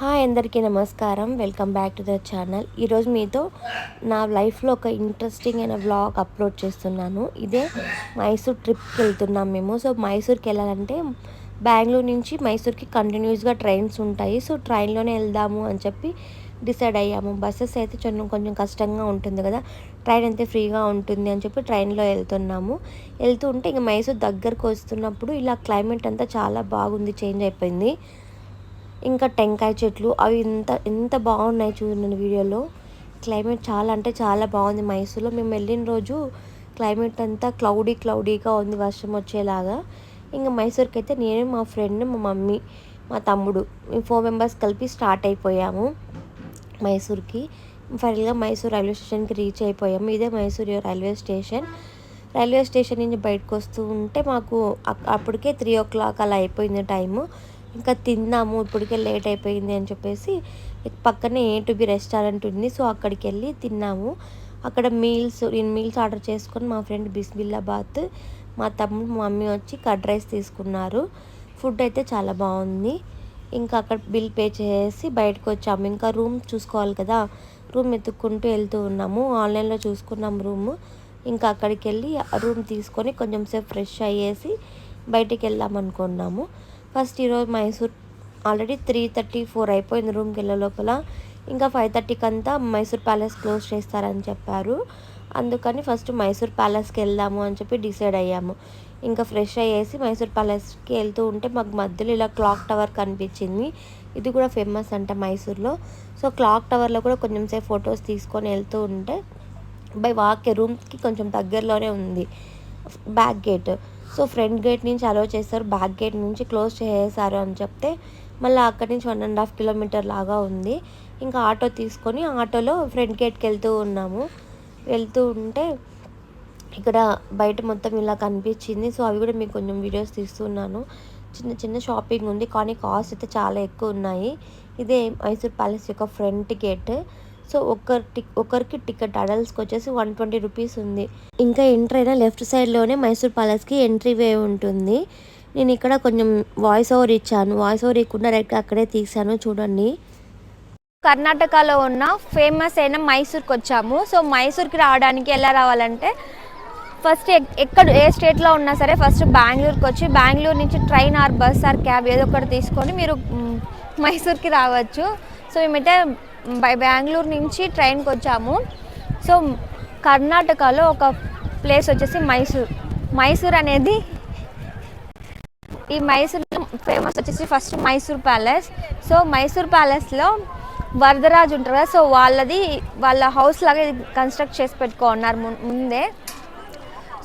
Hi అందరికీ నమస్కారం. Welcome back to the channel. ఈరోజు మీతో నా లైఫ్లో ఒక ఇంట్రెస్టింగ్ అయిన వ్లాగ్ అప్లోడ్ చేస్తున్నాను. ఇదే మైసూర్ ట్రిప్కి వెళ్తున్నాం మేము. సో మైసూర్కి వెళ్ళాలంటే బెంగళూరు నుంచి మైసూర్కి కంటిన్యూస్గా ట్రైన్స్ ఉంటాయి. సో ట్రైన్లోనే వెళ్దాము అని చెప్పి డిసైడ్ అయ్యాము. బస్సెస్ అయితే కొంచెం కష్టంగా ఉంటుంది కదా, ట్రైన్ అయితే ఫ్రీగా ఉంటుంది అని చెప్పి ట్రైన్లో వెళ్తున్నాము. వెళ్తూ ఉంటే ఇంక మైసూర్ దగ్గరకు వస్తున్నప్పుడు ఇలా క్లైమేట్ అంతా చాలా బాగుంది, చేంజ్ అయిపోయింది. ఇంకా టెంకాయ చెట్లు అవి ఎంత బాగున్నాయి చూడండి వీడియోలో. క్లైమేట్ చాలా అంటే చాలా బాగుంది మైసూర్లో. మేము వెళ్ళిన రోజు క్లైమేట్ అంతా క్లౌడీగా ఉంది, వర్షం వచ్చేలాగా. ఇంకా మైసూర్కి అయితే నేను, మా ఫ్రెండ్, మా మమ్మీ, మా తమ్ముడు, మేము 4 మెంబర్స్ కలిపి స్టార్ట్ అయిపోయాము మైసూర్కి. ఫైనల్గా మైసూర్ రైల్వే స్టేషన్కి రీచ్ అయిపోయాము. ఇదే Mysore railway station. Railway station నుంచి బయటకు వస్తూ ఉంటే మాకు అప్పటికే 3 o'clock అలా అయిపోయింది టైము. ఇంకా తిన్నాము, ఇప్పటికే లేట్ అయిపోయింది అని చెప్పేసి పక్కనే A to B రెస్టారెంట్ ఉంది. సో అక్కడికి వెళ్ళి తిన్నాము. అక్కడ నేను మీల్స్ ఆర్డర్ చేసుకొని మా ఫ్రెండ్ బిస్మిల్లాబాత్, మా తమ్ముడు, మా మమ్మీ వచ్చి కర్డ్ రైస్ తీసుకున్నారు. ఫుడ్ అయితే చాలా బాగుంది. ఇంకా అక్కడ బిల్ పే చేసి బయటకు వచ్చాము. ఇంకా రూమ్ చూసుకోవాలి కదా, రూమ్ వెతుక్కుంటూ వెళ్తూ ఉన్నాము. ఆన్లైన్లో చూసుకున్నాం రూము. ఇంకా అక్కడికి వెళ్ళి రూమ్ తీసుకొని కొంచెం సేపు ఫ్రెష్ అయ్యేసి బయటికి వెళ్దాం అనుకున్నాము. ఫస్ట్ ఈరోజు మైసూర్ ఆల్రెడీ 3:34 అయిపోయింది రూమ్కి వెళ్ళే లోపల. ఇంకా 5:30కి అంతా మైసూర్ ప్యాలెస్ క్లోజ్ చేస్తారని చెప్పారు. అందుకని ఫస్ట్ మైసూర్ ప్యాలెస్కి వెళ్దాము అని చెప్పి డిసైడ్ అయ్యాము. ఇంకా ఫ్రెష్ అయ్యేసి మైసూర్ ప్యాలెస్కి వెళ్తూ ఉంటే మాకు మధ్యలో ఇలా క్లాక్ టవర్ కనిపించింది. ఇది కూడా ఫేమస్ అంట మైసూర్లో. సో క్లాక్ టవర్లో కూడా కొంచెం సేపు ఫొటోస్ తీసుకొని వెళ్తూ ఉంటే బై వాక్ రూమ్కి కొంచెం దగ్గరలోనే ఉంది back gate. So front gate నుంచి అలో చేస్తారు, బ్యాక్ గేట్ నుంచి క్లోజ్ చేసేసారు అని చెప్తే మళ్ళీ అక్కడి నుంచి 1.5 kilometer లాగా ఉంది. ఇంకా ఆటో తీసుకొని ఆటోలో ఫ్రంట్ గేట్కి వెళ్తూ ఉన్నాము. వెళ్తూ ఉంటే ఇక్కడ బయట మొత్తం ఇలా కనిపించింది. సో అవి కూడా మీకు కొంచెం వీడియోస్ తీస్తున్నాను. చిన్న షాపింగ్ ఉంది, కానీ కాస్ట్ అయితే చాలా ఎక్కువ ఉన్నాయి. ఇదే మైసూర్ ప్యాలెస్ యొక్క ఫ్రంట్ గేట్. సో ఒకరికి టికెట్ అడల్ట్స్కి వచ్చేసి 120 రూపీస్ ఉంది. ఇంకా ఎంట్రీ అయినా లెఫ్ట్ సైడ్లోనే మైసూర్ ప్యాలెస్కి ఎంట్రీ వే ఉంటుంది. నేను ఇక్కడ కొంచెం వాయిస్ ఓవర్ ఇచ్చాను, వాయిస్ ఓవర్ ఇవ్వకుండా డైరెక్ట్గా అక్కడే తీసాను చూడండి. కర్ణాటకలో ఉన్న ఫేమస్ అయిన మైసూర్కి వచ్చాము. సో మైసూర్కి రావడానికి ఎలా రావాలంటే ఫస్ట్ ఏ స్టేట్లో ఉన్నా సరే ఫస్ట్ బెంగళూరుకి వచ్చి బెంగళూరు నుంచి train or bus or cab ఏదో ఒకటి తీసుకొని మీరు మైసూర్కి రావచ్చు. సో మేమైతే బెంగళూరు నుంచి ట్రైన్కి వచ్చాము. సో కర్ణాటకలో ఒక ప్లేస్ వచ్చేసి మైసూర్ అనేది, ఈ మైసూర్ ఫేమస్ వచ్చేసి first Mysore palace. So Mysore ప్యాలెస్లో వరదరాజు ఉంటారు కదా, సో వాళ్ళ హౌస్ లాగా కన్స్ట్రక్ట్ చేసి పెట్టుకున్నారు ముందే.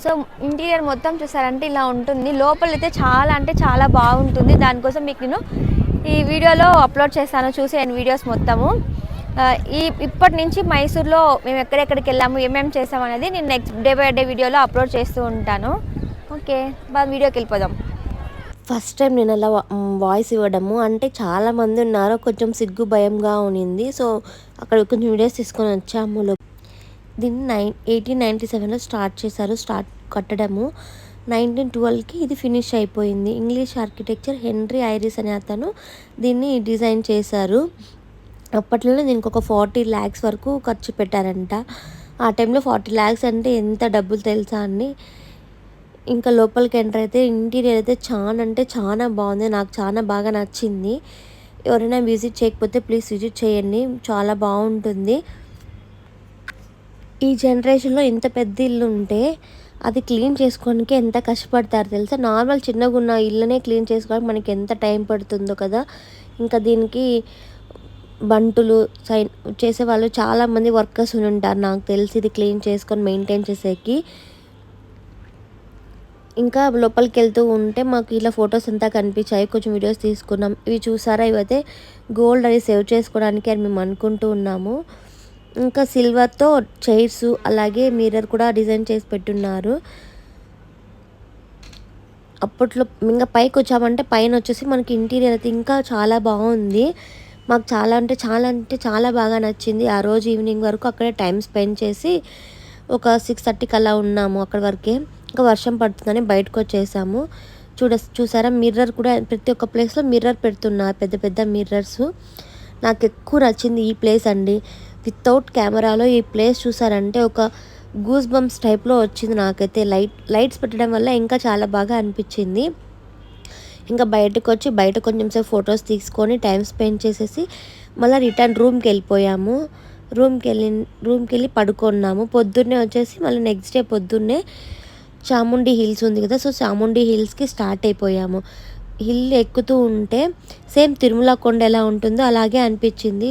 సో ఇంటీరియర్ మొత్తం చూసారంటే ఇలా ఉంటుంది. లోపలైతే చాలా అంటే చాలా బాగుంటుంది. దానికోసం మీకు నేను ఈ వీడియోలో అప్లోడ్ చేస్తాను, చూసేయండి వీడియోస్ మొత్తము. ఇప్పటి నుంచి మైసూర్లో మేము ఎక్కడెక్కడికి వెళ్ళాము, ఏమేమి చేసాము అనేది నేను నెక్స్ట్ డే బై డే వీడియోలో అప్లోడ్ చేస్తూ ఉంటాను. ఓకే, వీడియోకి వెళ్ళిపోదాం. ఫస్ట్ టైం నేను అలా వాయిస్ ఇవ్వడము అంటే చాలామంది ఉన్నారు, కొంచెం సిగ్గు భయంగా ఉన్నింది. సో అక్కడ కొంచెం వీడియోస్ తీసుకొని వచ్చాము. దీన్ని 1897లో స్టార్ట్ చేశారు, కట్టడము. 1912కి ఇది ఫినిష్ అయిపోయింది. ఇంగ్లీష్ ఆర్కిటెక్చర్ హెన్రీ ఐరిస్ అనే అతను దీన్ని డిజైన్ చేశారు. అప్పట్లోనే దీనికి ఒక 40 lakhs వరకు ఖర్చు పెట్టారంట. ఆ టైంలో 40 lakhs అంటే ఎంత డబ్బులు తెలుసా అండి. ఇంకా లోపలికి ఎంటర్ అయితే ఇంటీరియర్ అయితే చాలా అంటే చాలా బాగుంది, నాకు చాలా బాగా నచ్చింది. ఎవరైనా విజిట్ చేయకపోతే ప్లీజ్ విజిట్ చేయండి, చాలా బాగుంటుంది. ఈ జనరేషన్లో ఇంత పెద్ద ఇల్లు ఉంటే అది క్లీన్ చేసుకోవడానికి ఎంత కష్టపడతారు తెలుసా. నార్మల్ చిన్నగా ఉన్న ఇల్లునే క్లీన్ చేసుకోవడానికి మనకి ఎంత టైం పడుతుందో కదా. ఇంకా దీనికి బంటులు చేసేవాళ్ళు చాలామంది వర్కర్స్ ఉంటారు నాకు తెలిసి, ఇది క్లీన్ చేసుకొని మెయింటైన్ చేసేకి. ఇంకా లోపలికి వెళ్తూ ఉంటే మాకు ఇలా ఫొటోస్ అంతా కనిపించాయి, కొంచెం వీడియోస్ తీసుకున్నాం. ఇవి చూసారా, ఇవైతే గోల్డ్ అది సేవ్ చేసుకోవడానికి అని మేము అనుకుంటూ ఉన్నాము. ఇంకా సిల్వర్తో చైర్స్ అలాగే మిర్రర్ కూడా డిజైన్ చేసి పెట్టున్నారు. అప్పట్లో ఇంకా పైకి వచ్చామంటే పైన వచ్చేసి మనకి ఇంటీరియర్ అయితే ఇంకా చాలా బాగుంది. మాకు చాలా బాగా నచ్చింది. ఆ రోజు ఈవినింగ్ వరకు అక్కడే టైం స్పెండ్ చేసి ఒక 6:30కి అలా ఉన్నాము అక్కడి వరకే. ఇంకా వర్షం పడుతుందని బయటకు వచ్చేసాము. చూసారా మిర్రర్ కూడా ప్రతి ఒక్క ప్లేస్లో మిర్రర్ పెడుతున్నారు, పెద్ద పెద్ద మిర్రర్స్. నాకు ఎక్కువ నచ్చింది ఈ ప్లేస్ అండి. వితౌట్ కెమెరాలో ఈ ప్లేస్ చూసారంటే ఒక గూస్ బంప్స్ టైప్లో వచ్చింది నాకైతే. లైట్స్ పెట్టడం వల్ల ఇంకా చాలా బాగా అనిపించింది. ఇంకా బయటకు వచ్చి బయట కొంచెం సేపు ఫొటోస్ తీసుకొని టైం స్పెండ్ చేసేసి మళ్ళీ రిటర్న్ రూమ్కి వెళ్ళిపోయాము. రూమ్కి వెళ్ళి పడుకున్నాము. పొద్దున్నే వచ్చేసి మళ్ళీ నెక్స్ట్ డే పొద్దున్నే చాముండి హిల్స్ ఉంది కదా, సో చాముండి హిల్స్కి స్టార్ట్ అయిపోయాము. హిల్ ఎక్కుతూ ఉంటే సేమ్ తిరుమల కొండ ఎలా ఉంటుందో అలాగే అనిపించింది.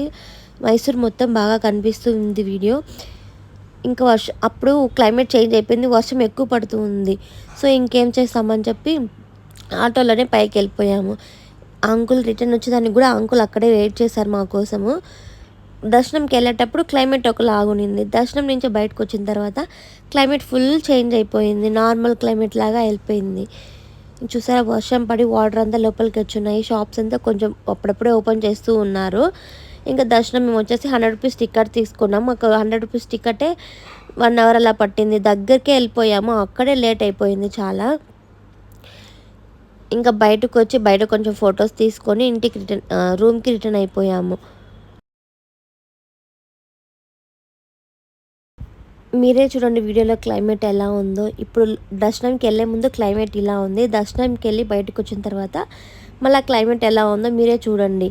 మైసూర్ మొత్తం బాగా కనిపిస్తుంది వీడియో. ఇంకా అప్పుడు క్లైమేట్ చేంజ్ అయిపోయింది, వర్షం ఎక్కువ పడుతూ ఉంది. సో ఇంకేం చేస్తామని చెప్పి ఆటోలోనే పైకి వెళ్ళిపోయాము. అంకుల్ రిటర్న్ వచ్చేదానికి కూడా అంకుల్ అక్కడే వెయిట్ చేశారు మా కోసము. దర్శనంకి వెళ్ళేటప్పుడు క్లైమేట్ ఒకలాగునింది. దర్శనం నుంచి బయటకు వచ్చిన తర్వాత క్లైమేట్ ఫుల్ చేంజ్ అయిపోయింది, నార్మల్ క్లైమేట్ లాగా వెళ్ళిపోయింది. చూసారా, వర్షం పడి వాటర్ అంతా లోపలికి వచ్చున్నాయి. షాప్స్ అంతా కొంచెం అప్పుడప్పుడే ఓపెన్ చేస్తూ ఉన్నారు. ఇంకా దర్శనం మేము వచ్చేసి 100 రూపీస్ టికెట్ తీసుకున్నాము. ఒక 100 రూపీస్ టికెటే 1 అవర్ అలా పట్టింది. దగ్గరికే వెళ్ళిపోయాము, అక్కడే లేట్ అయిపోయింది చాలా. ఇంకా బయటకు వచ్చి బయట కొంచెం ఫొటోస్ తీసుకొని ఇంటికి రూమ్కి రిటర్న్ అయిపోయాము. మీరే చూడండి వీడియోలో క్లైమేట్ ఎలా ఉందో. ఇప్పుడు దర్శనంకి వెళ్ళే ముందు క్లైమేట్ ఇలా ఉంది, దర్శనంకి వెళ్ళి బయటకు వచ్చిన తర్వాత మళ్ళీ క్లైమేట్ ఎలా ఉందో మీరే చూడండి.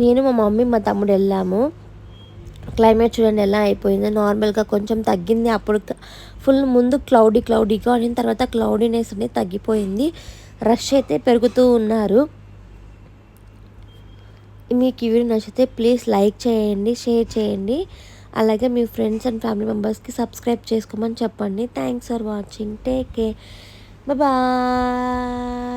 నేను మా మమ్మీ మా తమ్ముడు వెళ్ళాము. క్లైమేట్ చూడండి ఎలా అయిపోయిందో. నార్మల్గా కొంచెం తగ్గింది, అప్పుడు ఫుల్ ముందు క్లౌడీగా అయిన తర్వాత క్లౌడీనెస్ అనేది తగ్గిపోయింది. రష్ అయితే పెరుగుతూ ఉన్నారు. మీకు ఈ వీడియో నచ్చితే ప్లీజ్ లైక్ చేయండి, షేర్ చేయండి. అలాగే మీ ఫ్రెండ్స్ అండ్ ఫ్యామిలీ మెంబర్స్కి సబ్స్క్రైబ్ చేసుకోమని చెప్పండి. Thanks for watching. Take care. Bye.